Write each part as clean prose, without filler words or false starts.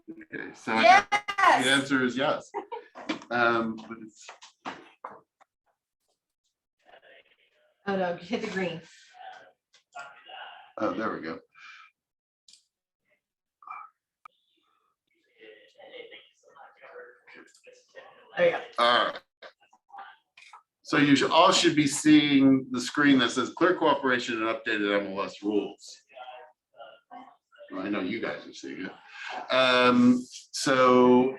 Okay, so Yes! the answer is yes. But it's, Oh no, hit the green. oh, there we go. There you go. All right. So you all should be seeing the screen that says clear cooperation and updated MLS rules. Well, I know you guys are seeing it. So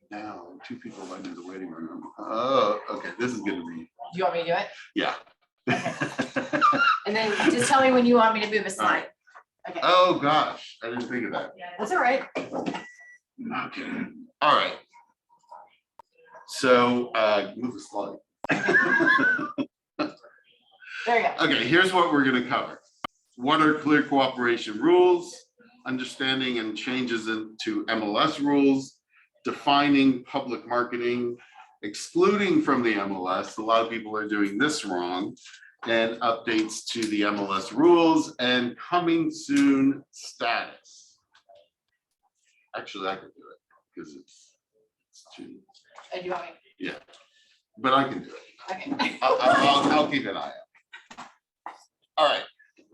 now two people went into the waiting room. Oh, okay. This is going to be. Do you want me to do it? Yeah. Okay. And then just tell me when you want me to move a slide. Okay. Oh gosh, I didn't think of that. That's all right. Okay. All right. So move the slide. There you go. Okay, here's what we're going to cover. What are clear cooperation rules? Understanding and changes into MLS rules, defining public marketing, excluding from the MLS. A lot of people are doing this wrong, and updates to the MLS rules, and coming soon status. Actually, I could do it because it's too. Oh, do you want me? Yeah, but I can do it. Okay. I'll keep an eye out. All right,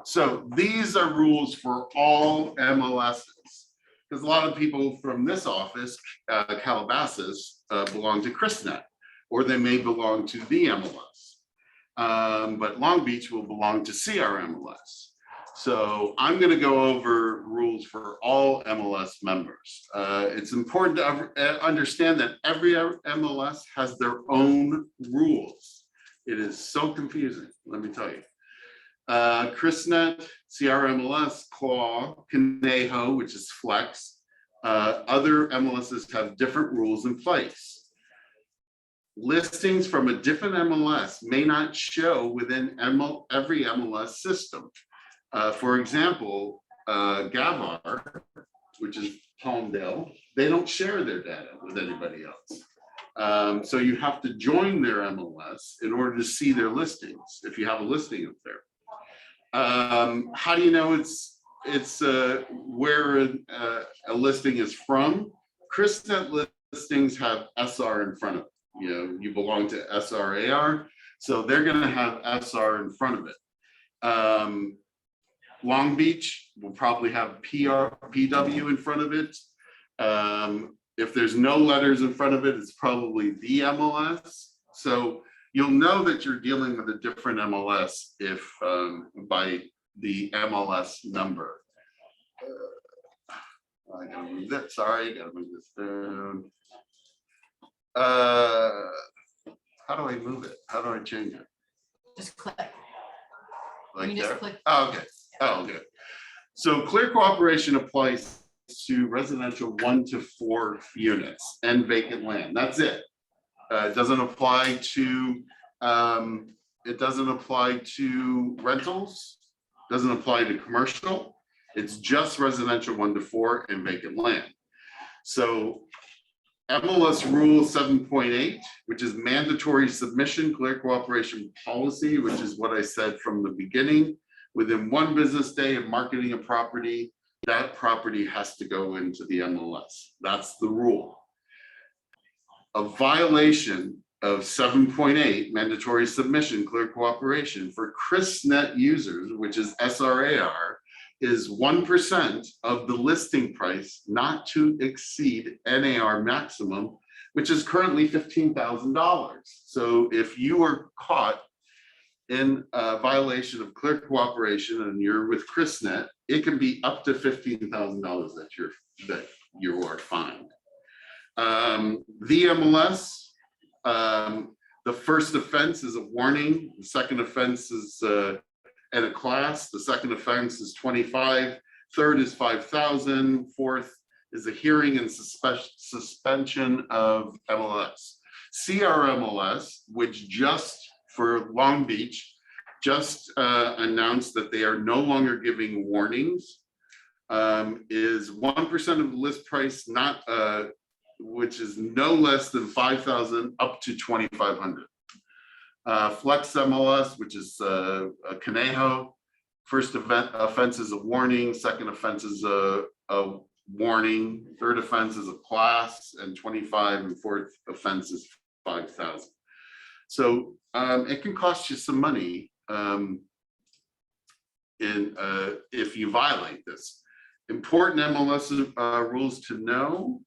so these are rules for all MLSs, because a lot of people from this office, Calabasas, belong to CRISNET, or they may belong to the MLS. But Long Beach will belong to CRMLS. So I'm going to go over rules for all MLS members. It's important to understand that every MLS has their own rules. It is so confusing, let me tell you. CRISNET, CRMLS, CLAW, Conejo, which is Flex. Other MLSs have different rules in place. Listings from a different MLS may not show within every MLS system. For example, Gavar, which is Palmdale, they don't share their data with anybody else. So you have to join their MLS in order to see their listings, if you have a listing up there. How do you know it's where a listing is from? CRISNET listings have SR in front of it. You know, you belong to SRAR, so they're going to have SR in front of it. Long Beach will probably have PW in front of it. If there's no letters in front of it, it's probably the MLS. So you'll know that you're dealing with a different MLS if by the MLS number. I gotta move that. Sorry, gotta move this down. How do I move it? How do I change it? Just click. Like You there? just click. Oh, okay. Oh, good. So clear cooperation applies to residential 1 to 4 units and vacant land. That's it. It doesn't apply to rentals. Doesn't apply to commercial. It's just residential 1 to 4 and vacant land. So MLS Rule 7.8, which is mandatory submission, clear cooperation policy, which is what I said from the beginning. Within 1 business day of marketing a property, that property has to go into the MLS. That's the rule. A violation of 7.8, mandatory submission, clear cooperation for CRISNET users, which is SRAR, is 1% of the listing price not to exceed NAR maximum, which is currently $15,000. So if you are caught in a violation of clear cooperation and you're with CRISNET, it can be up to $15,000 that you are fined. VMLS, the first offense is a warning. The second offense is and a class. The second offense is 25. Third is 5,000. Fourth is a hearing and suspension of MLS. CRMLS, which just for Long Beach, just announced that they are no longer giving warnings, is 1% of the list price, not which is no less than 5,000 up to 2,500. Flex MLS, which is a Conejo, first offense is a warning, second offense is a warning, third offense is a class, and 25 and fourth offense is 5,000. So it can cost you some money if you violate this. Important MLS rules to know.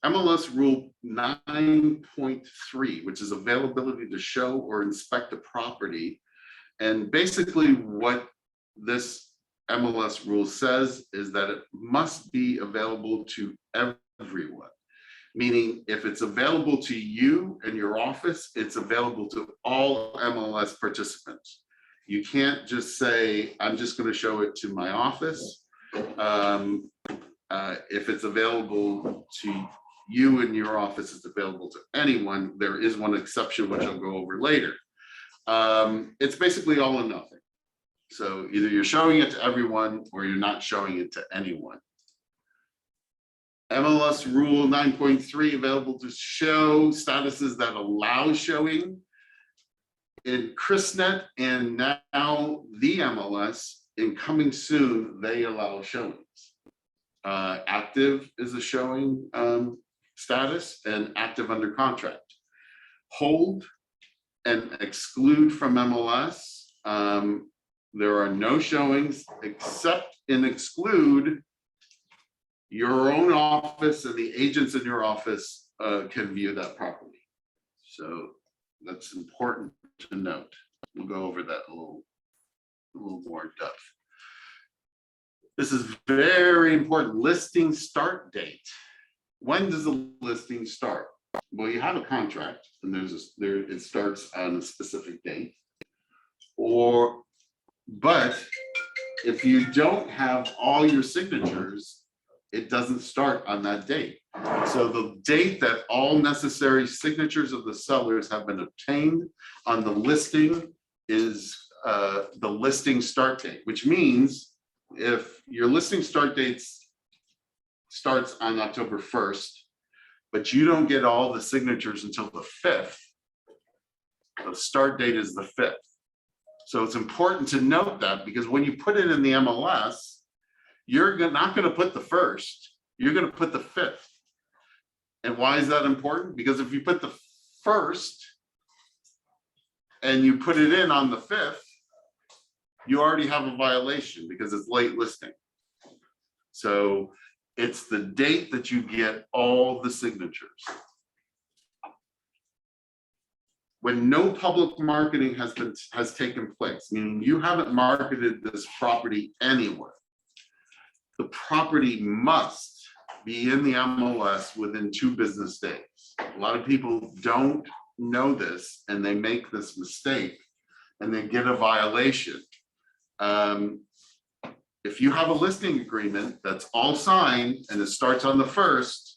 MLS rule 9.3, which is availability to show or inspect a property. And basically what this MLS rule says is that it must be available to everyone. Meaning if it's available to you and your office, it's available to all MLS participants. You can't just say, I'm just going to show it to my office. If it's available to you and your office, it's available to anyone. There is one exception, which I'll go over later. It's basically all or nothing. So either you're showing it to everyone or you're not showing it to anyone. MLS rule 9.3, available to show statuses that allow showing. In CRISNET and now the MLS, in coming soon, they allow showings. Active is a showing status and active under contract. Hold and exclude from MLS. There are no showings except in exclude. Your own office and the agents in your office can view that property. So that's important to note. We'll go over that a little more in depth. This is very important. Listing start date. When does the listing start? Well, you have a contract, and it starts on a specific date. But if you don't have all your signatures, it doesn't start on that date. So the date that all necessary signatures of the sellers have been obtained on the listing is the listing start date, which means if your listing start date starts on October 1st, but you don't get all the signatures until the 5th, the start date is the 5th. So it's important to note that, because when you put it in the MLS, you're not going to put the 1st, you're going to put the 5th. And why is that important? Because if you put the 1st and you put it in on the 5th, you already have a violation because it's late listing. So it's the date that you get all the signatures. When no public marketing has taken place, meaning you haven't marketed this property anywhere, the property must be in the MLS within 2 business days. A lot of people don't know this and they make this mistake and they get a violation. If you have a listing agreement that's all signed and it starts on the 1st,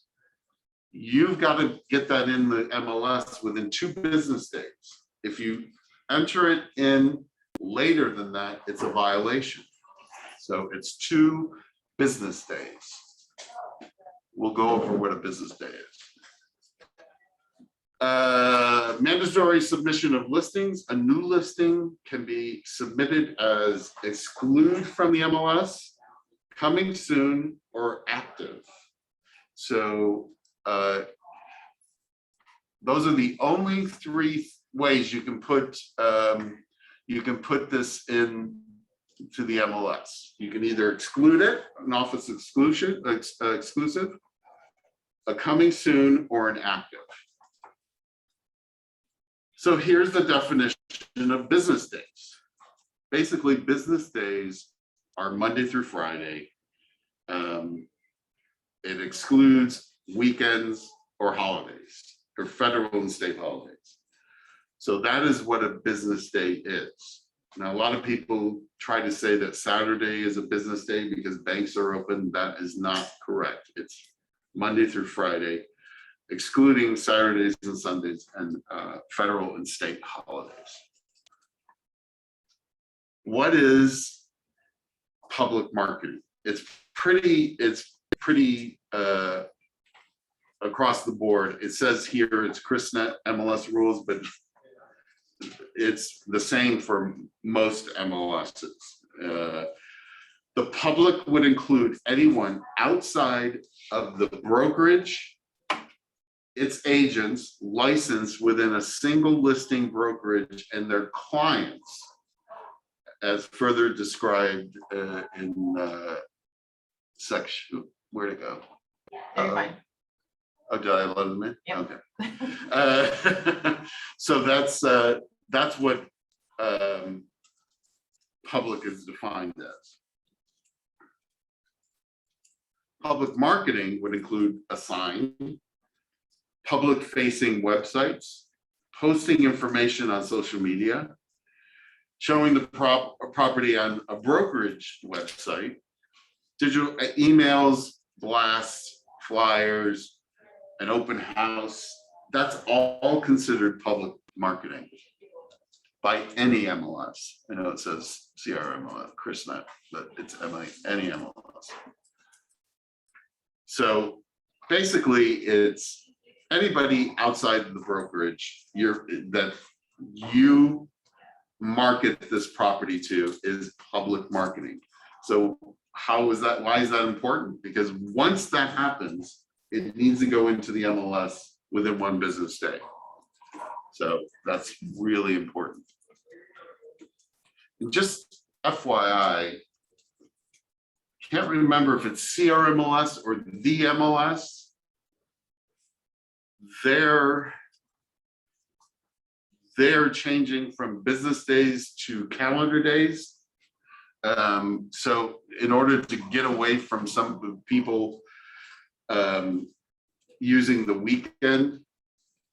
you've got to get that in the MLS within 2 business days. If you enter it in later than that, it's a violation. So it's 2 business days. We'll go over what a business day is. Mandatory submission of listings. A new listing can be submitted as exclude from the MLS, coming soon, or active. So those are the only 3 ways you can put this in to the MLS. You can either exclude it, an office exclusive, a coming soon, or an active. So here's the definition of business days. Basically, business days are Monday through Friday. It excludes weekends or holidays, or federal and state holidays. So that is what a business day is. Now, a lot of people try to say that Saturday is a business day because banks are open. That is not correct. It's Monday through Friday, excluding Saturdays and Sundays and federal and state holidays. What is public marketing? It's pretty across the board. It says here it's CRISNET MLS rules, but it's the same for most MLSs. The public would include anyone outside of the brokerage, its agents licensed within a single listing brokerage, and their clients, as further described in section, where'd it go? Very fine. Oh, did I let them in? Yep. Okay. So that's what public is defined as. Public marketing would include a sign, public-facing websites, posting information on social media, showing the property on a brokerage website, digital emails, blasts, flyers, an open house. That's all considered public marketing by any MLS. I know it says SOON-CRISNET, but it's any MLS. So basically, it's anybody outside of the brokerage that you market this property to is public marketing. So how is that? Why is that important? Because once that happens, it needs to go into the MLS within 1 business day. So that's really important. And just FYI, can't remember if it's CRMLS or the MLS. They're changing from business days to calendar days. So in order to get away from some people using the weekend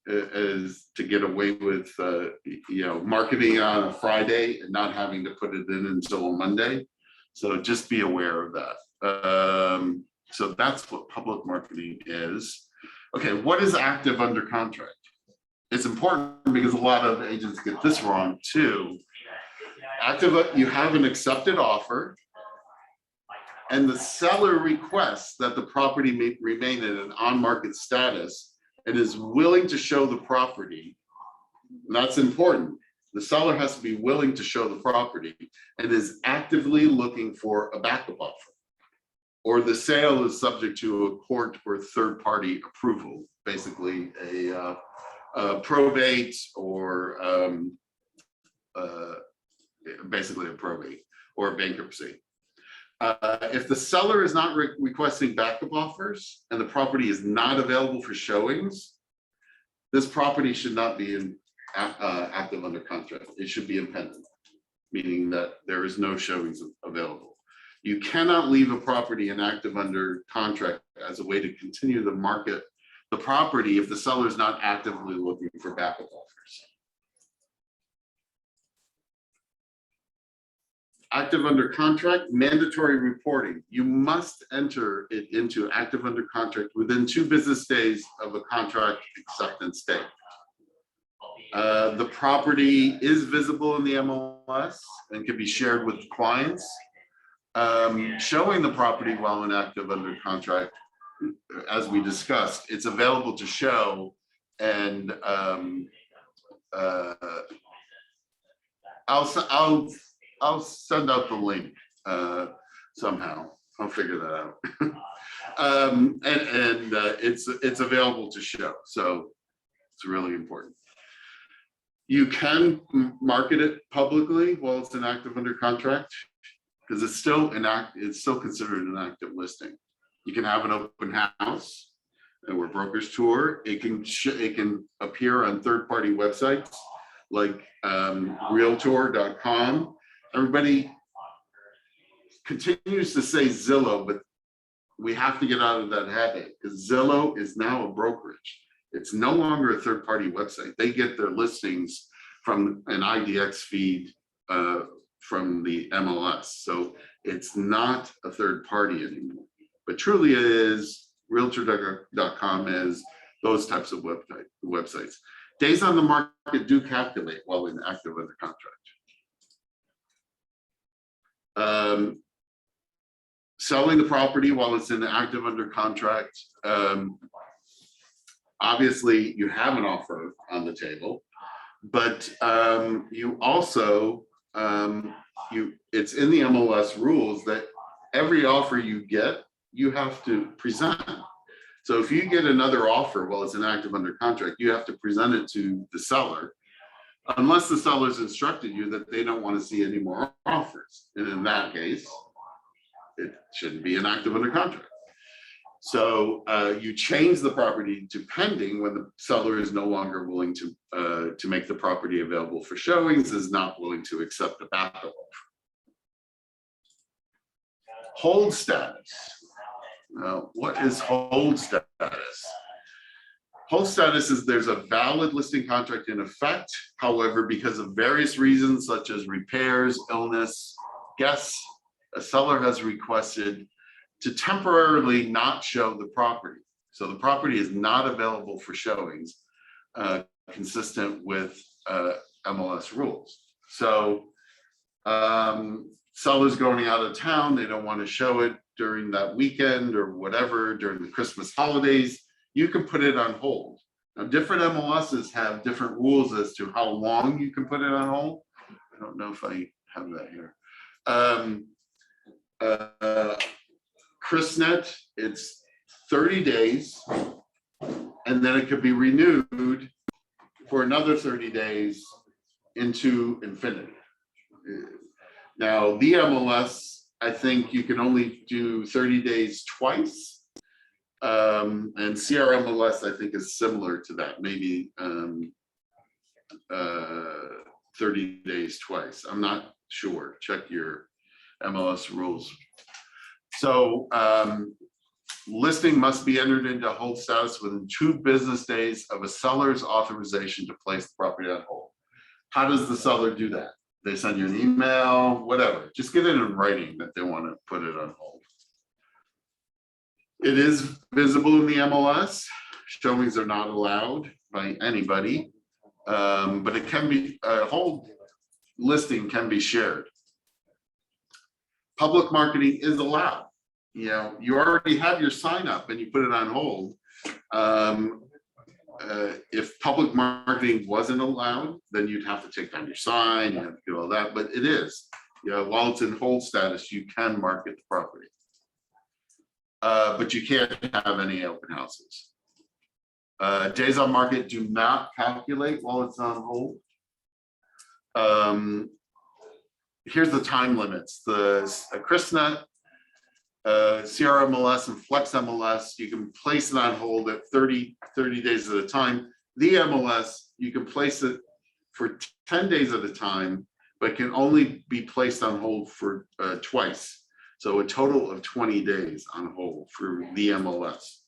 as to get away with marketing on a Friday and not having to put it in until a Monday. So just be aware of that. So that's what public marketing is. Okay, what is active under contract? It's important because a lot of agents get this wrong too. Active, you have an accepted offer and the seller requests that the property may remain in an on-market status and is willing to show the property. And that's important. The seller has to be willing to show the property and is actively looking for a backup offer. Or the sale is subject to a court or third-party approval, basically a probate or basically a probate or a bankruptcy. If the seller is not requesting backup offers and the property is not available for showings, this property should not be active under contract. It should be in pending, meaning that there is no showings available. You cannot leave a property inactive under contract as a way to continue to market the property if the seller is not actively looking for backup offers. Active under contract, mandatory reporting. You must enter it into active under contract within 2 business days of a contract acceptance date. The property is visible in the MLS and can be shared with clients. Showing the property while inactive under contract, as we discussed, it's available to show, and I'll send out the link somehow. I'll figure that out. It's available to show, so it's really important. You can market it publicly while it's inactive under contract because it's still considered an active listing. You can have an open house where brokers tour. It can appear on third-party websites like Realtor.com. Everybody continues to say Zillow, but we have to get out of that habit because Zillow is now a brokerage. It's no longer a third-party website. They get their listings from an IDX feed from the MLS. So it's not a third party anymore, but truly it is. Realtor.com is those types of websites. Days on the market do calculate while in active under contract. Selling the property while it's in active under contract. Obviously, you have an offer on the table, but you also it's in the MLS rules that every offer you get, you have to present. So if you get another offer while it's an active under contract, you have to present it to the seller, unless the seller's instructed you that they don't want to see any more offers. And in that case, it shouldn't be an active under contract. So you change the property to pending when the seller is no longer willing to make the property available for showings, is not willing to accept the backup offer. Hold status. What is hold status? Hold status is there's a valid listing contract in effect. However, because of various reasons such as repairs, illness, guests, a seller has requested to temporarily not show the property. So the property is not available for showings, consistent with MLS rules. So sellers going out of town, they don't want to show it during that weekend or whatever, during the Christmas holidays, you can put it on hold. Now, different MLSs have different rules as to how long you can put it on hold. I don't know if I have that here. CRISNET, it's 30 days, and then it could be renewed for another 30 days into infinity. Now, the MLS, I think you can only do 30 days twice. And CRMLS, I think, is similar to that, maybe 30 days twice. I'm not sure. Check your MLS rules. So listing must be entered into hold status within 2 business days of a seller's authorization to place the property on hold. How does the seller do that? They send you an email, whatever. Just get it in writing that they want to put it on hold. It is visible in the MLS. Showings are not allowed by anybody, but it can be, a whole listing can be shared. Public marketing is allowed. You know, you already have your sign up and you put it on hold. If public marketing wasn't allowed, then you'd have to take down your sign, you have to do all that, but it is. You know, while it's in hold status, you can market the property. But you can't have any open houses. Days on market do not calculate while it's on hold. Here's the time limits. The CRISNET, CRMLS, and FlexMLS, you can place it on hold at 30 days at a time. The MLS, you can place it for 10 days at a time, but can only be placed on hold for twice. So a total of 20 days on hold for the MLS.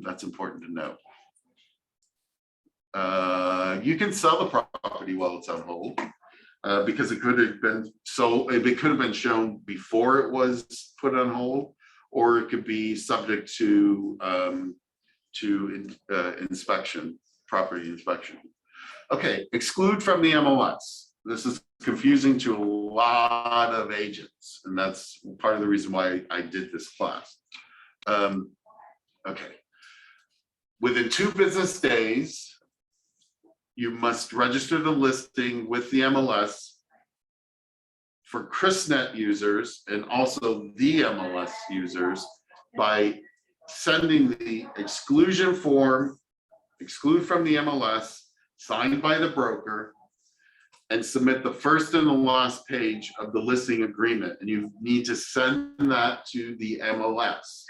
That's important to know. You can sell the property while it's on hold. Because it could have been sold, it could have been shown before it was put on hold, or it could be subject to inspection, property inspection. Okay, exclude from the MLS. This is confusing to a lot of agents, and that's part of the reason why I did this class. Okay, within 2 business days, you must register the listing with the MLS for CRISNET users and also the MLS users by sending the exclusion form, exclude from the MLS, signed by the broker, and submit the first and the last page of the listing agreement. And you need to send that to the MLS.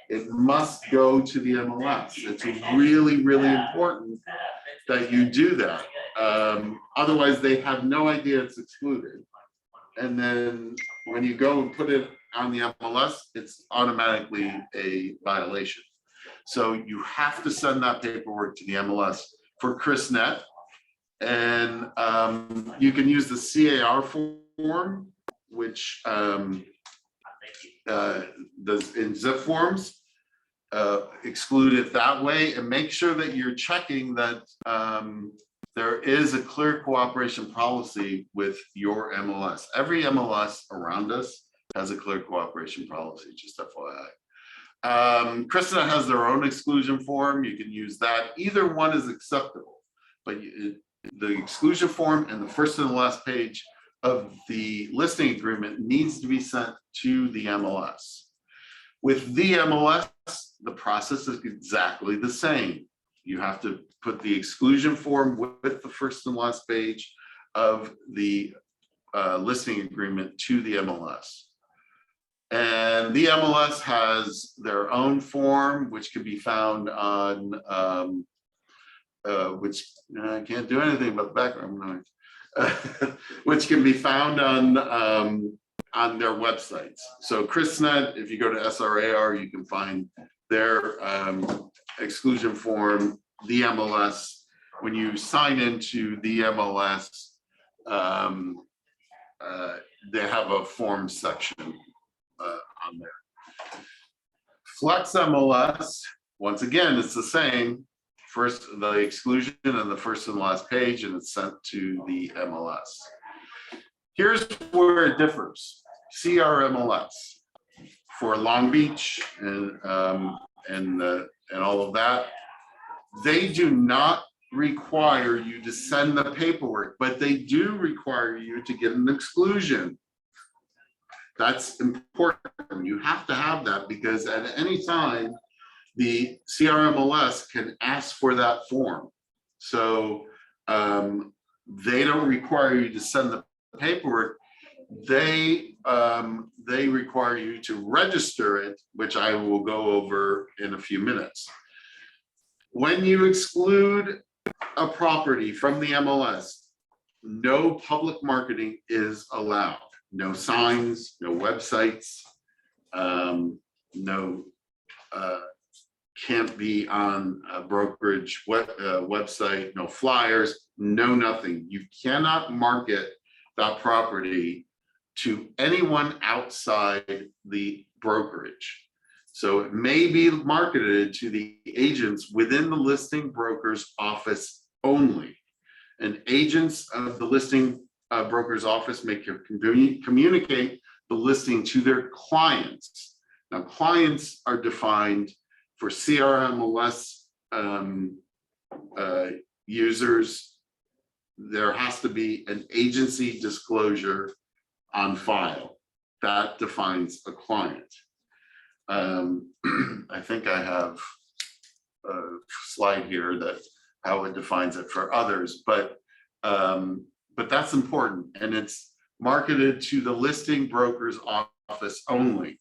It must go to the MLS. It's really, really important that you do that. Otherwise, they have no idea it's excluded. And then when you go and put it on the MLS, it's automatically a violation. So you have to send that paperwork to the MLS for CRISNET. And you can use the CAR form, which does in zip forms. Exclude it that way, and make sure that you're checking that there is a clear cooperation policy with your MLS. Every MLS around us has a clear cooperation policy, just FYI. CRISNET has their own exclusion form. You can use that. Either one is acceptable, but the exclusion form and the first and the last page of the listing agreement needs to be sent to the MLS. With the MLS, the process is exactly the same. You have to put the exclusion form with the first and last page of the listing agreement to the MLS. And the MLS has their own form, which can be found on, which I can't do anything but background noise, which can be found on their websites. So CRISNET, if you go to SRAR, you can find their exclusion form, the MLS. When you sign into the MLS, they have a form section on there. Flex MLS, once again, it's the same. First, the exclusion and the first and last page, and it's sent to the MLS. Here's where it differs. CRMLS for Long Beach and all of that, they do not require you to send the paperwork, but they do require you to get an exclusion. That's important. You have to have that because at any time, the CRMLS can ask for that form. So they don't require you to send the paperwork. They require you to register it, which I will go over in a few minutes. When you exclude a property from the MLS, no public marketing is allowed. No signs, no websites, no can't be on a brokerage website, no flyers, no nothing. You cannot market that property to anyone outside the brokerage. So it may be marketed to the agents within the listing broker's office only. And agents of the listing broker's office may communicate the listing to their clients. Now, clients are defined for CRMLS users. There has to be an agency disclosure on file. That defines a client. I think I have a slide here that how it defines it for others, but that's important, and it's marketed to the listing broker's office only.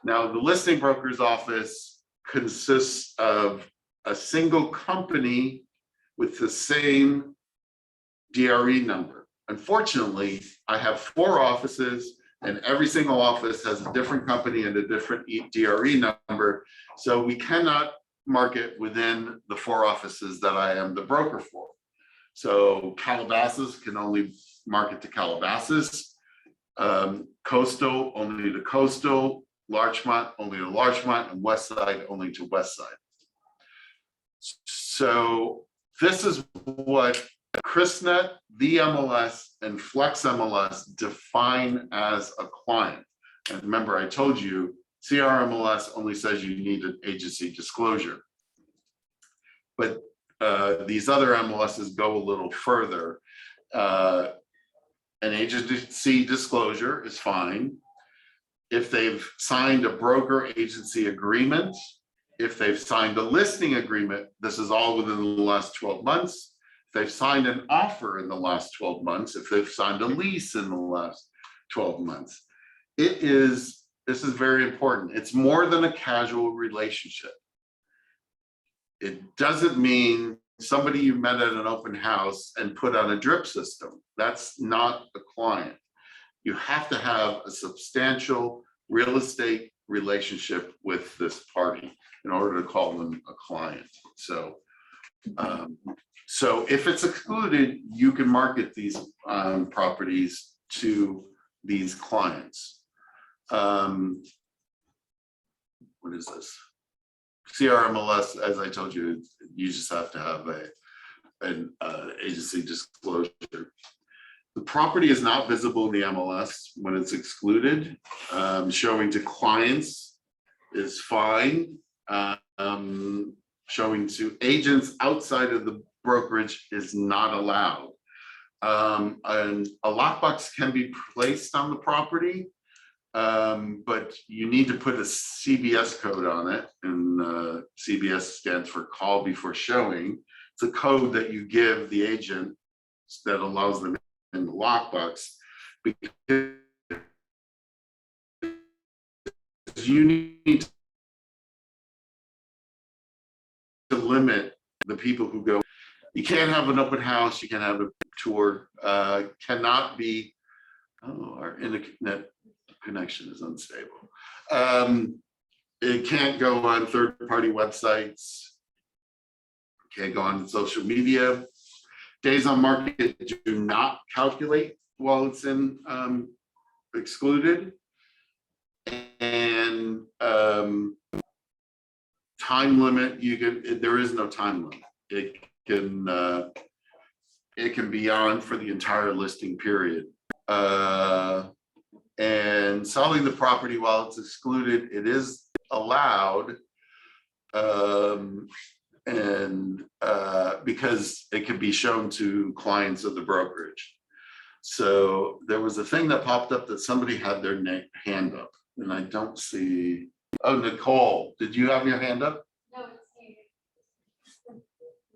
Now, the listing broker's office consists of a single company with the same DRE number. Unfortunately, I have 4 offices, and every single office has a different company and a different DRE number. So we cannot market within the 4 offices that I am the broker for. So Calabasas can only market to Calabasas, Coastal only to Coastal, Larchmont only to Larchmont, and Westside only to Westside. So this is what CRISNET, the MLS, and Flex MLS define as a client. And remember, I told you CRMLS only says you need an agency disclosure. But these other MLSs go a little further. An agency disclosure is fine. If they've signed a broker agency agreement, if they've signed a listing agreement, this is all within the last 12 months. If they've signed an offer in the last 12 months, if they've signed a lease in the last 12 months, this is very important. It's more than a casual relationship. It doesn't mean somebody you met at an open house and put on a drip system. That's not a client. You have to have a substantial real estate relationship with this party in order to call them a client. So, so if it's excluded, you can market these properties to these clients. What is this? CRMLS, as I told you, you just have to have an agency disclosure. The property is not visible in the MLS when it's excluded. Showing to clients is fine. Showing to agents outside of the brokerage is not allowed. And a lockbox can be placed on the property, but you need to put a CBS code on it, and CBS stands for call before showing. It's a code that you give the agent that allows them in the lockbox, because you need to limit the people who go. You can't have an open house, you can have a tour, cannot be, oh, our internet connection is unstable. It can't go on third-party websites, can't go on social media. Days on market do not calculate while it's in excluded. And time limit, there is no time limit. It can be on for the entire listing period. And selling the property while it's excluded, it is allowed, because it can be shown to clients of the brokerage. So there was a thing that popped up that somebody had their hand up, and I don't see. Oh, Nicole, did you have your hand up? No, it's me.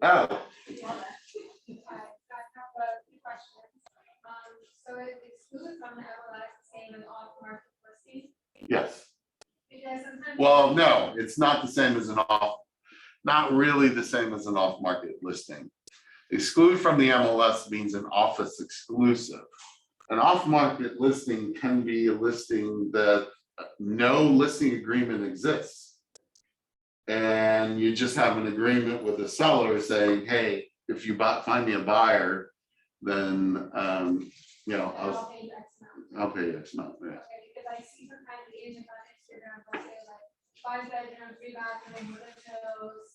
Oh, I have a few questions. So it excludes from the MLS the same as off-market listing? yes. Because sometimes. Well, no, it's not the same as not really the same as an off-market listing. Exclude from the MLS means an office exclusive. An off-market listing can be a listing that no listing agreement exists. And you just have an agreement with the seller saying, hey, if you find me a buyer, then I'll pay you X amount. I'll pay you X amount. Yeah. Okay, because I see sometimes the agents on Instagram, they'll say like 5 bedroom, 3 bathroom, with windows,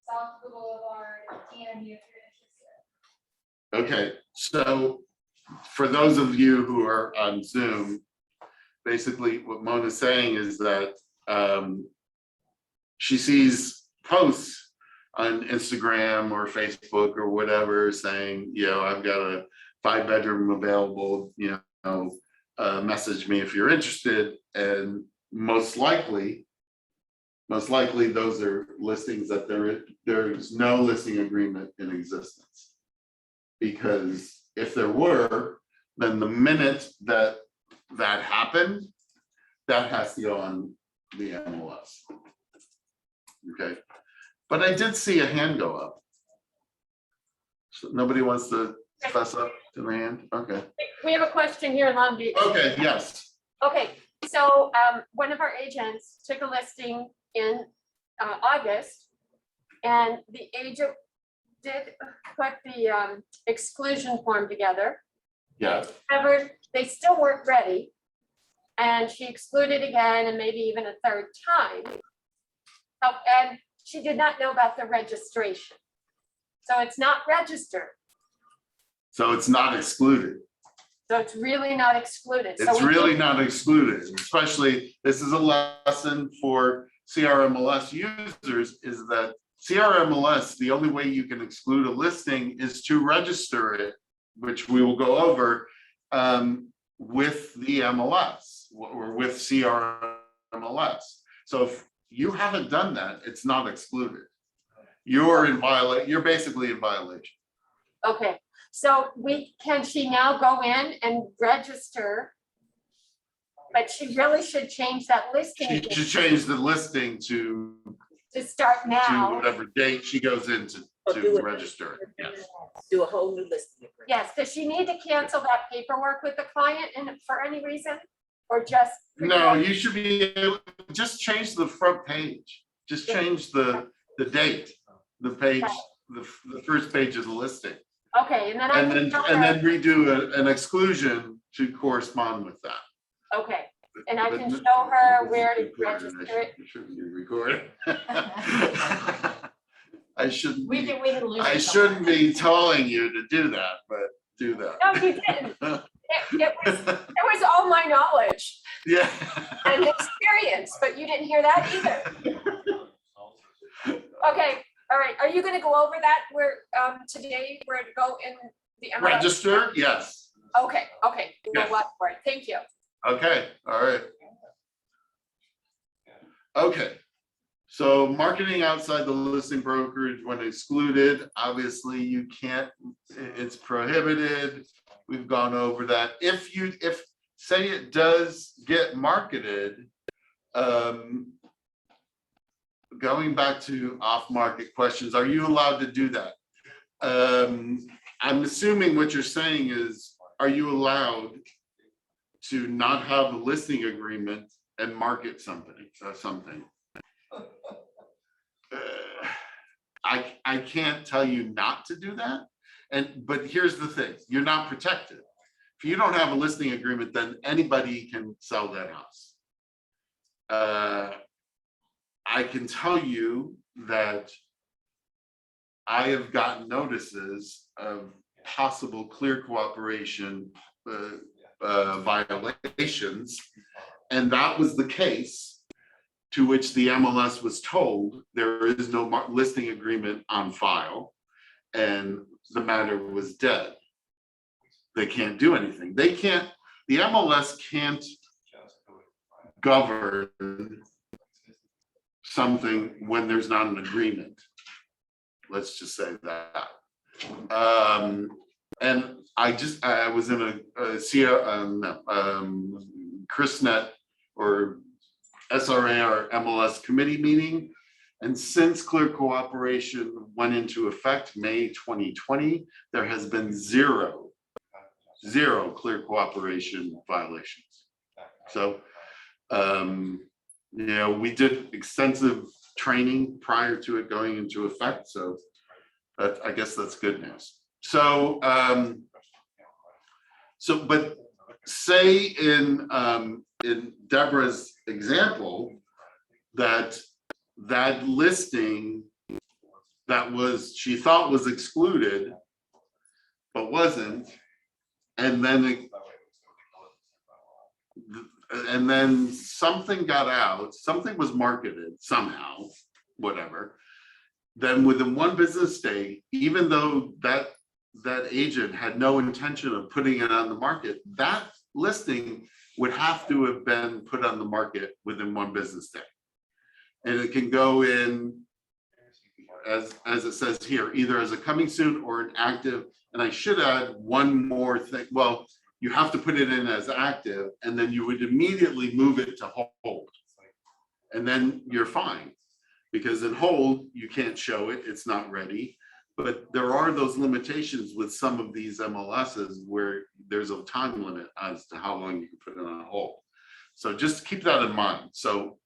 south of the boulevard, DM me if you're interested. Okay, so for those of you who are on Zoom, basically what Mona's saying is that she sees posts on Instagram or Facebook or whatever saying, I've got a 5-bedroom available, message me if you're interested. And most likely those are listings that there's no listing agreement in existence. Because if there were, then the minute that happened, that has to go on the MLS. Okay, but I did see a hand go up. So nobody wants to fess up to the hand? Okay. We have a question here in Long Beach. Okay, yes. Okay, so one of our agents took a listing in August, and the agent did put the exclusion form together. Yeah. However, they still weren't ready, and she excluded again and maybe even a third time. Oh, and she did not know about the registration. So it's not registered. So it's not excluded. So it's really not excluded. It's really not excluded, especially this is a lesson for CRMLS users, is that CRMLS, the only way you can exclude a listing is to register it, which we will go over with the MLS or with CRMLS. So if you haven't done that, it's not excluded. You're basically in violation. Okay, so can she now go in and register? But she really should change that listing. She should change the listing to start now. whatever date she goes in to register it. Yes. Do a whole new listing agreement. Yes, does she need to cancel that paperwork with the client and for any reason? Or just? No, you should be able to just change the front page. Just change the date, the page, the first page of the listing. Okay, and then then redo an exclusion to correspond with that. Okay, and I can show her where to register it. It shouldn't be recorded. I shouldn't. We can lose. I shouldn't be telling you to do that, but do that. No, you didn't. It was all my knowledge Yeah. and experience, but you didn't hear that either. Okay, all right. Are you gonna go over that where today we're to go in The MLS? Register, yes. Okay, we'll Yes. watch for it. Thank you. Okay, all right. Okay, so marketing outside the listing brokerage when excluded, obviously you can't, it's prohibited. We've gone over that. If say it does get marketed, going back to off-market questions, are you allowed to do that? I'm assuming what you're saying is, are you allowed to not have a listing agreement and market something? I can't tell you not to do that. But here's the thing, you're not protected. If you don't have a listing agreement, then anybody can sell that house. I can tell you that I have gotten notices of possible clear cooperation violations, and that was the case to which the MLS was told there is no listing agreement on file, and the matter was dead. They can't do anything. They can't, the MLS can't govern something when there's not an agreement. Let's just say that. And I was in a CRISNET or SRA or MLS committee meeting. And since clear cooperation went into effect May 2020, there has been zero clear cooperation violations. So, we did extensive training prior to it going into effect. So I guess that's good news. So, but say in Deborah's example, that listing that she thought was excluded, but wasn't, and then something got out, something was marketed somehow, whatever. Then within one business day, even though that agent had no intention of putting it on the market, that listing would have to have been put on the market within one business day. And it can go in, as it says here, either as a coming soon or an active. And I should add one more thing. Well, you have to put it in as active, and then you would immediately move it to hold. And then you're fine, because in hold, you can't show it, it's not ready. But there are those limitations with some of these MLSs where there's a time limit as to how long you can put it on hold. So just keep that in mind. So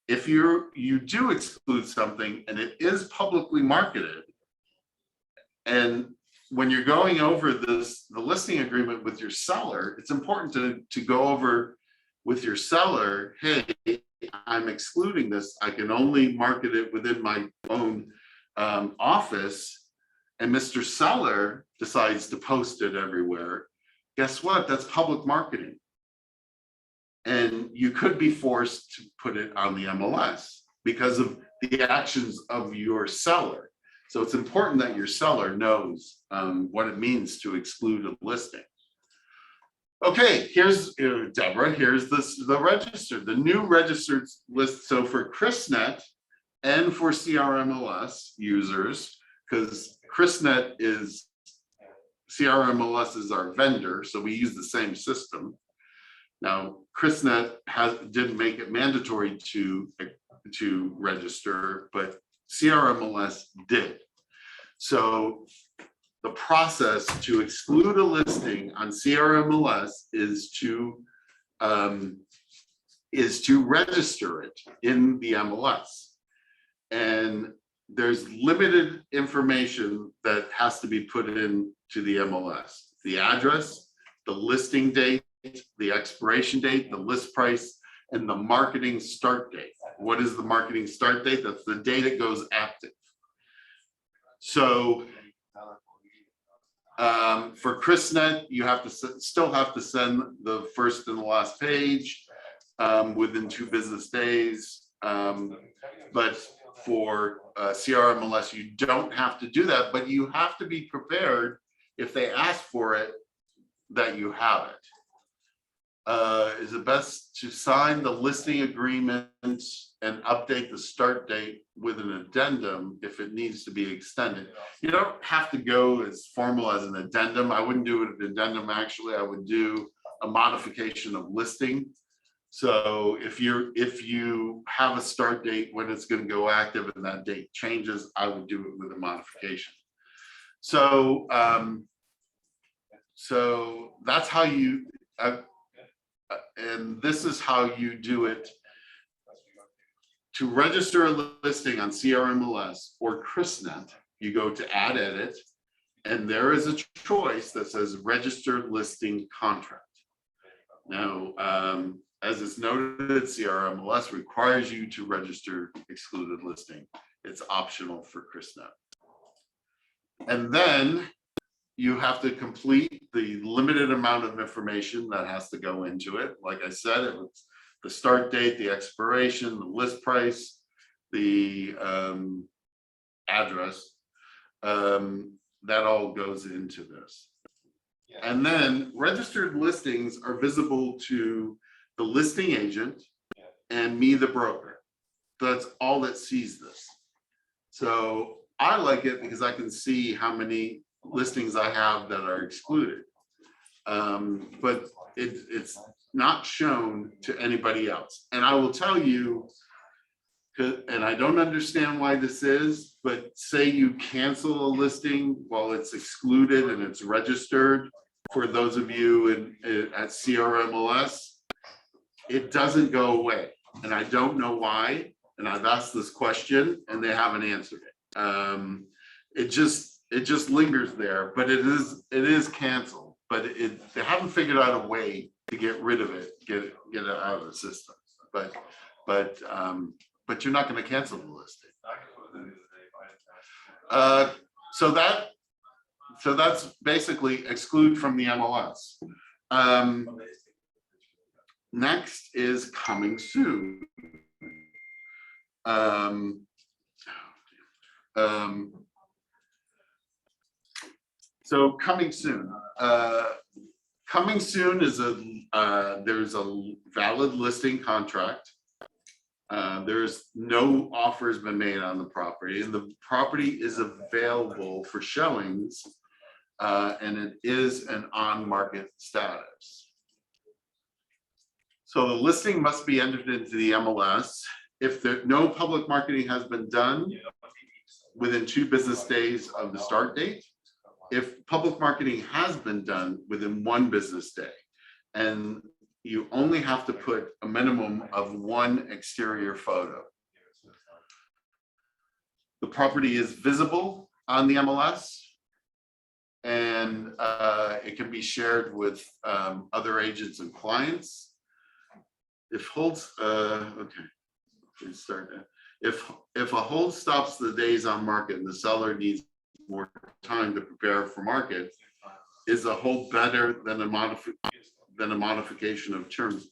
if you do exclude something and it is publicly marketed, and when you're going over the listing agreement with your seller, it's important to go over with your seller, hey, I'm excluding this. I can only market it within my own office, and Mr. Seller decides to post it everywhere. Guess what? That's public marketing. And you could be forced to put it on the MLS because of the actions of your seller. So it's important that your seller knows what it means to exclude a listing. Okay, here's Deborah, here's the register, the new registered list. So for CRISNET and for CRMLS users, because CRISNET is, CRMLS is our vendor, so we use the same system. Now, CRISNET didn't make it mandatory to register, but CRMLS did. So the process to exclude a listing on CRMLS is to register it in the MLS. And there's limited information that has to be put into the MLS. The address, the listing date, the expiration date, the list price, and the marketing start date. What is the marketing start date? That's the date it goes active. So for CRISNET, you have to still have to send the first and the last page within 2 business days. But for CRMLS, you don't have to do that, but you have to be prepared if they ask for it, that you have it. Is it best to sign the listing agreement and update the start date with an addendum if it needs to be extended? You don't have to go as formal as an addendum. I wouldn't do an addendum, actually. I would do a modification of listing. So if you have a start date when it's going to go active and that date changes, I would do it with a modification. So so that's how you and this is how you do it. To register a listing on CRMLS or CRISNET, you go to add edit, and there is a choice that says registered listing contract. Now, as it's noted, CRMLS requires you to register excluded listing. It's optional for CRISNET. And then you have to complete the limited amount of information that has to go into it. Like I said, it was the start date, the expiration, the list price, the address. That all goes into this. And then registered listings are visible to the listing agent and me, the broker. That's all that sees this. So I like it because I can see how many listings I have that are excluded. But it's not shown to anybody else. And I will tell you, and I don't understand why this is, but say you cancel a listing while it's excluded and it's registered, for those of you at CRMLS, it doesn't go away. And I don't know why. And I've asked this question and they haven't answered it. It just lingers there, but it is canceled. But they haven't figured out a way to get rid of it, get it out of the system. But you're not going to cancel the listing. So that's basically exclude from the MLS. Next is coming soon. So coming soon. Coming soon is there's a valid listing contract. There's no offers been made on the property, and the property is available for showings, and it is an on-market status. So the listing must be entered into the MLS. If no public marketing has been done within 2 business days of the start date, if public marketing has been done within 1 business day, and you only have to put a minimum of 1 exterior photo. The property is visible on the MLS, and it can be shared with other agents and clients. If holds, okay, let's start that. If a hold stops the days on market and the seller needs more time to prepare for market, is a hold better than a modification of terms?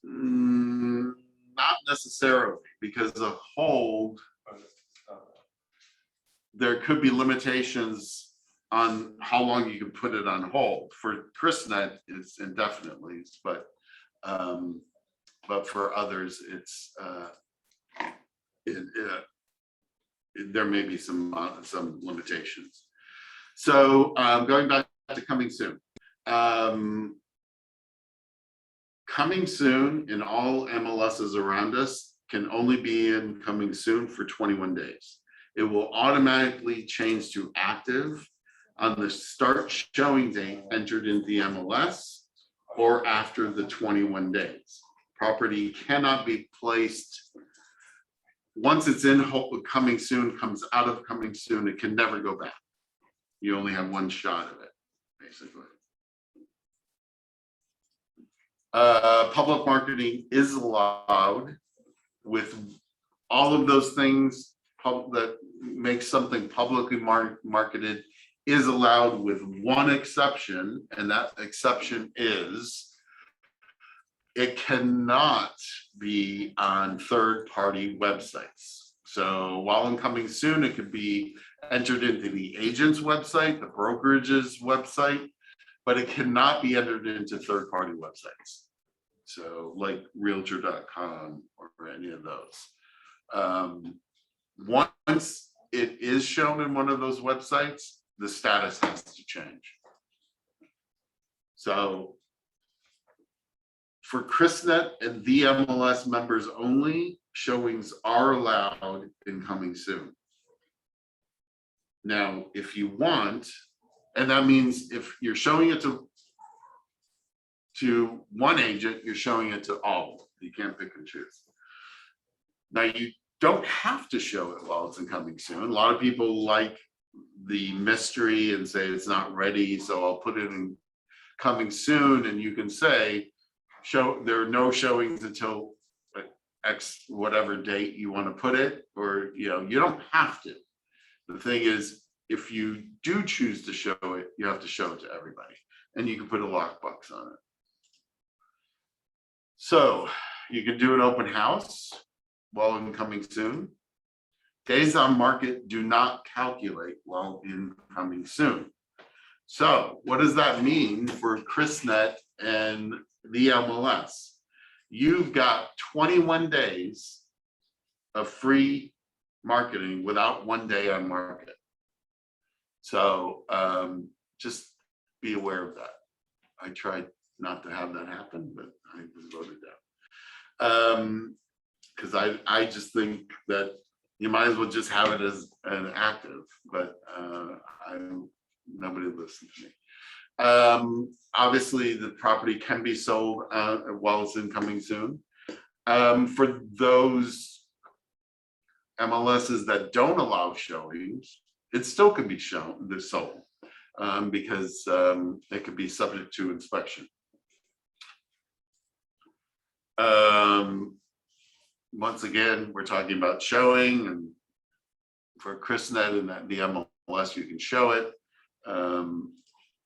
Not necessarily, because a hold, there could be limitations on how long you can put it on hold. For CRISNET, it's indefinitely, but for others, it's there may be some limitations. So going back to coming soon. Coming soon in all MLSs around us can only be in coming soon for 21 days. It will automatically change to active on the start showing date entered into the MLS or after the 21 days. Property cannot be placed. Once it's in coming soon, comes out of coming soon, it can never go back. You only have 1 shot of it, basically. Public marketing is allowed with all of those things that make something publicly marketed is allowed with 1 exception, and that exception is it cannot be on third-party websites. So while in coming soon, it could be entered into the agent's website, the brokerage's website, but it cannot be entered into third-party websites. So like realtor.com or any of those. Once it is shown in one of those websites, the status has to change. So for CRISNET and the MLS members only, showings are allowed in coming soon. Now, if you want, and that means if you're showing it to one agent, you're showing it to all. You can't pick and choose. Now, you don't have to show it while it's in coming soon. A lot of people like the mystery and say it's not ready, so I'll put it in coming soon, and you can say, there are no showings until X whatever date you want to put it, or you don't have to. The thing is, if you do choose to show it, you have to show it to everybody, and you can put a lockbox on it. So you can do an open house while in coming soon. Days on market do not calculate while in coming soon. So what does that mean for CRISNET and the MLS? You've got 21 days of free marketing without 1 day on market. So just be aware of that. I tried not to have that happen, but I was voted down. Because I just think that you might as well just have it as an active, but nobody listened to me. Obviously, the property can be sold while it's in coming soon. For those MLSs that don't allow showings, it still can be sold because it could be subject to inspection. Once again, we're talking about showing, and for CRISNET and the MLS, you can show it.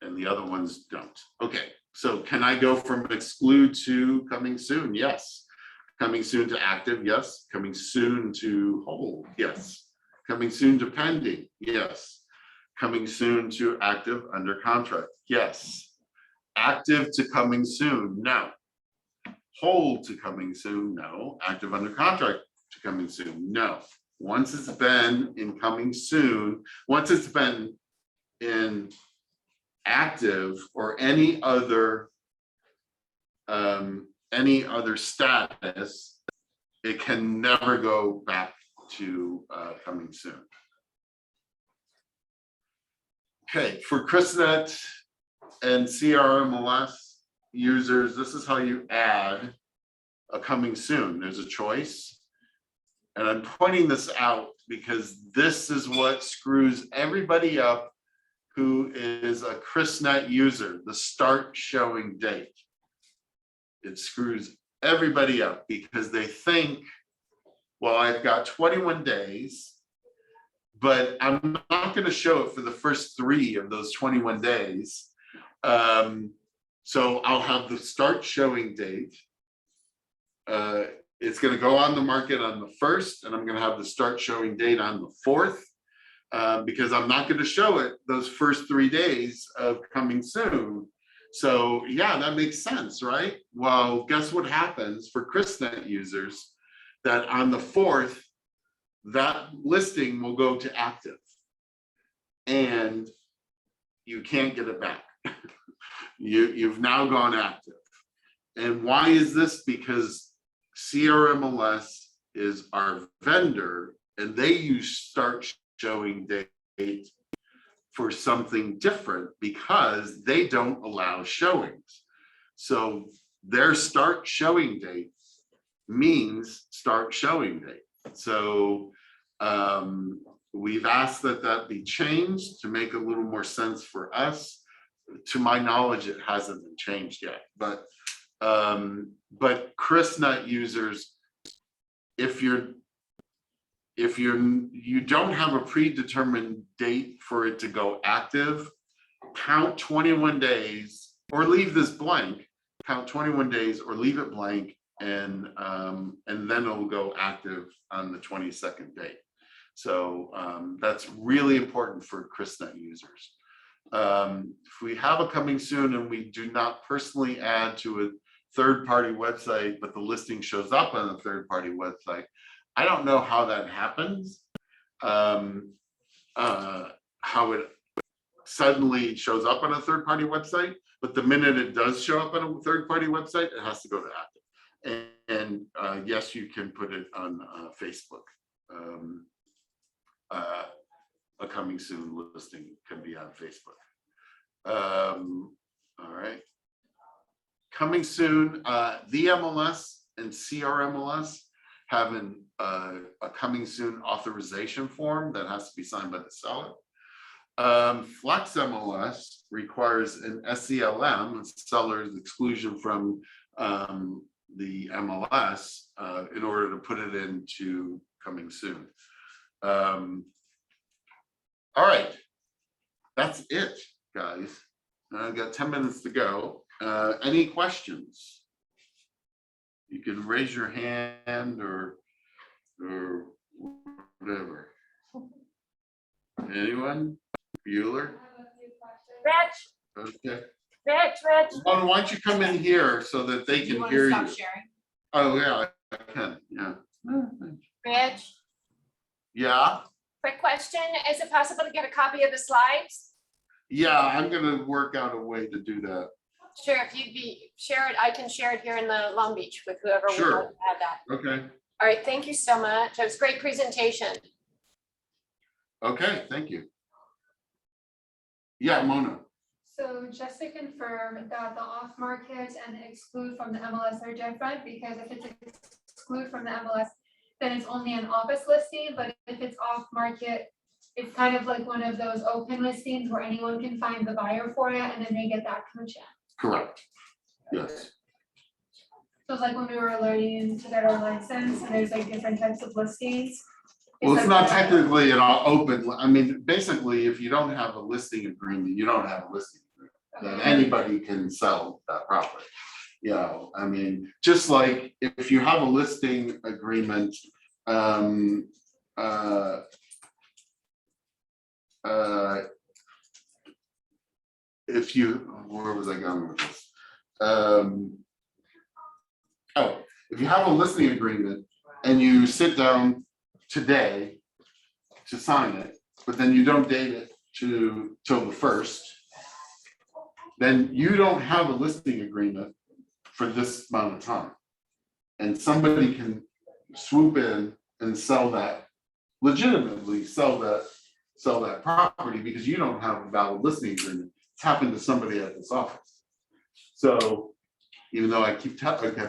And the other ones don't. Okay, so can I go from exclude to coming soon? Yes. Coming soon to active? Yes. Coming soon to hold? Yes. Coming soon to pending? Yes. Coming soon to active under contract? Yes. Active to coming soon? No. Hold to coming soon? No. Active under contract to coming soon? No. Once it's been in coming soon, once it's been in active or any other status, it can never go back to coming soon. Okay, for CRISNET and CRMLS users, this is how you add a coming soon. There's a choice, and I'm pointing this out because this is what screws everybody up who is a CRISNET user, the start showing date. It screws everybody up because they think, well, I've got 21 days, but I'm not going to show it for the first 3 of those 21 days. So I'll have the start showing date. It's going to go on the market on the 1st, and I'm going to have the start showing date on the 4th. Because I'm not going to show it those first 3 days of coming soon. So yeah, that makes sense, right? Well, guess what happens for CRISNET users? That on the 4th, that listing will go to active, and you can't get it back. You've now gone active. And why is this? Because CRMLS is our vendor, and they use start showing date for something different because they don't allow showings. So their start showing date means start showing date. So we've asked that be changed to make a little more sense for us. To my knowledge, it hasn't been changed yet, but CRISNET users, if you don't have a predetermined date for it to go active, count 21 days or leave this blank, count 21 days or leave it blank and then it'll go active on the 22nd date. So that's really important for CRISNET users. If we have a coming soon and we do not personally add to a third-party website, but the listing shows up on a third-party website, I don't know how that happens. How it suddenly shows up on a third-party website, but the minute it does show up on a third-party website, it has to go to active. And yes, you can put it on Facebook. A coming soon listing can be on Facebook. All right. Coming soon, the MLS and CRMLS have a coming soon authorization form that has to be signed by the seller. Flex MLS requires an SELM, seller's exclusion from the MLS, in order to put it into coming soon. All right, that's it, guys. I've got 10 minutes to go. Any questions? You can raise your hand or whatever. Anyone? Bueller? Rich, Okay. Rich. Why don't you come in here so that they You can want hear to you? stop sharing? Oh, yeah, I can, yeah. Rich, Yeah, quick question. Is it possible to get a copy of the slides? yeah, I'm gonna work out a way to do that. Sure, if you'd share it, I can share it here in the Long Beach with whoever would Sure. like to have that. Okay, All right, thank you so much. It was a great presentation. okay, thank you. Yeah, Mona. So just to confirm that the off market and the exclude from the MLS are different, because if it's exclude from the MLS, then it's only an office listing, but if it's off market, it's kind of like one of those open listings where anyone can find the buyer for it and then they get that commission. Correct. Yes. So it's like when we were learning to get our license and there's like different types of listings. Well, it's not like- technically an open, I mean, basically, if you don't have a listing agreement, you don't have a listing agreement. Then anybody can sell that property. You know, I mean, just like if you have a listing agreement, if you, where was I going with this? If you have a listing agreement and you sit down today to sign it, but then you don't date it till the 1st, then you don't have a listing agreement for this amount of time. And somebody can swoop in and sell that, legitimately sell that property because you don't have a valid listing agreement. It's happened to somebody at this office. So even though I kept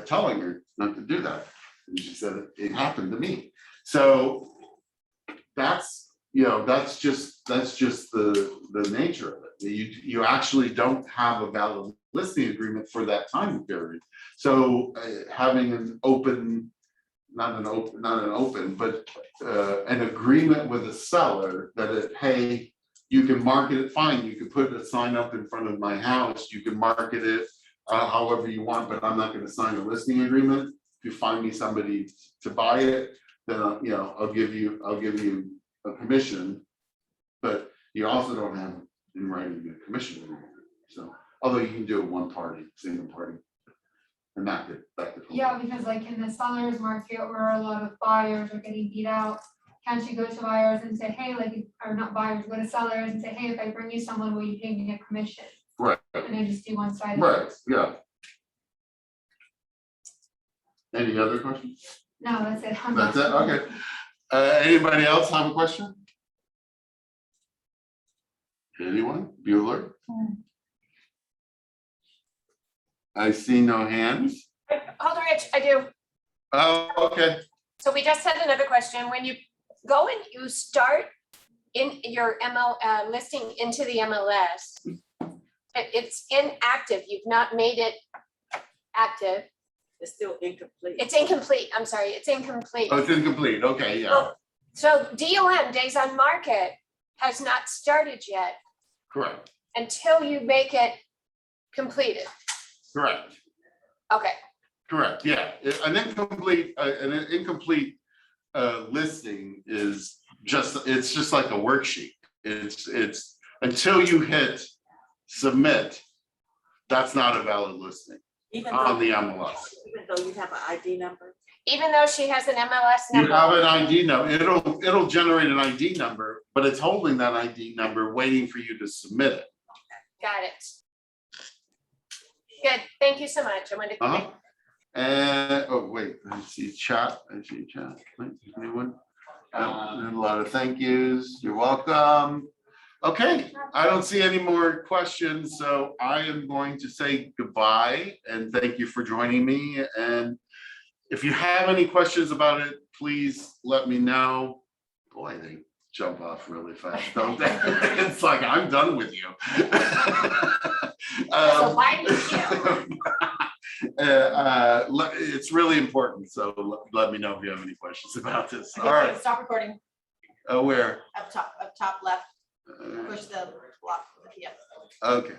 telling her not to do that, and she said it happened to me. So that's, you know, that's just the nature of it. You actually don't have a valid listing agreement for that time period. So having an open, not an open, but an agreement with a seller that hey, you can market it fine. You can put a sign up in front of my house. You can market it however you want, but I'm not going to sign a listing agreement. If you find me somebody to buy it, then you know, I'll give you a commission, but you also don't have in writing a commission agreement. So although you can do it one party, single party, and that could. Yeah, because like in the seller's market where a lot of buyers are getting beat out, can't you go to buyers and say, hey, like, or not buyers, go to sellers and say, hey, if I bring you someone, will you pay me a commission? Right. And then just do one side. Right. Yeah. Any other questions? No, that's it. I'm That's not- it. Okay. Anybody else have a question? Anyone? Bueller? I see no hands. Hold on, Rich, I do. Oh, okay. So we just had another question. When you go and you start in your listing into the MLS, it's inactive. You've not made it active. It's still incomplete. It's incomplete. I'm sorry, it's incomplete. Oh, it's incomplete. Okay, yeah. Well, so DOM, days on market, has not started yet Correct. until you make it completed. Correct. Okay, Correct, yeah. An incomplete listing is it's just like a worksheet. It's until you hit submit, that's not a valid listing Even on though, the MLS. even though you have an ID number. Even though she has an MLS You number. have an ID number, it'll generate an ID number, but it's holding that ID number, waiting for you to submit it. Got it. Good, thank you so much. I wanted to. Uh-huh. And, oh, wait, I see chat. Wait, anyone? And a lot of thank yous. You're welcome. Okay, I don't see any more questions, so I am going to say goodbye and thank you for joining me. And if you have any questions about it, please let me know. Boy, they jump off really fast, don't they? It's like, I'm done with you. So why did you? It's really important, so let me know if you have any questions about this. All Okay, right, stop recording. where? Up top left, push the block, yeah. Okay.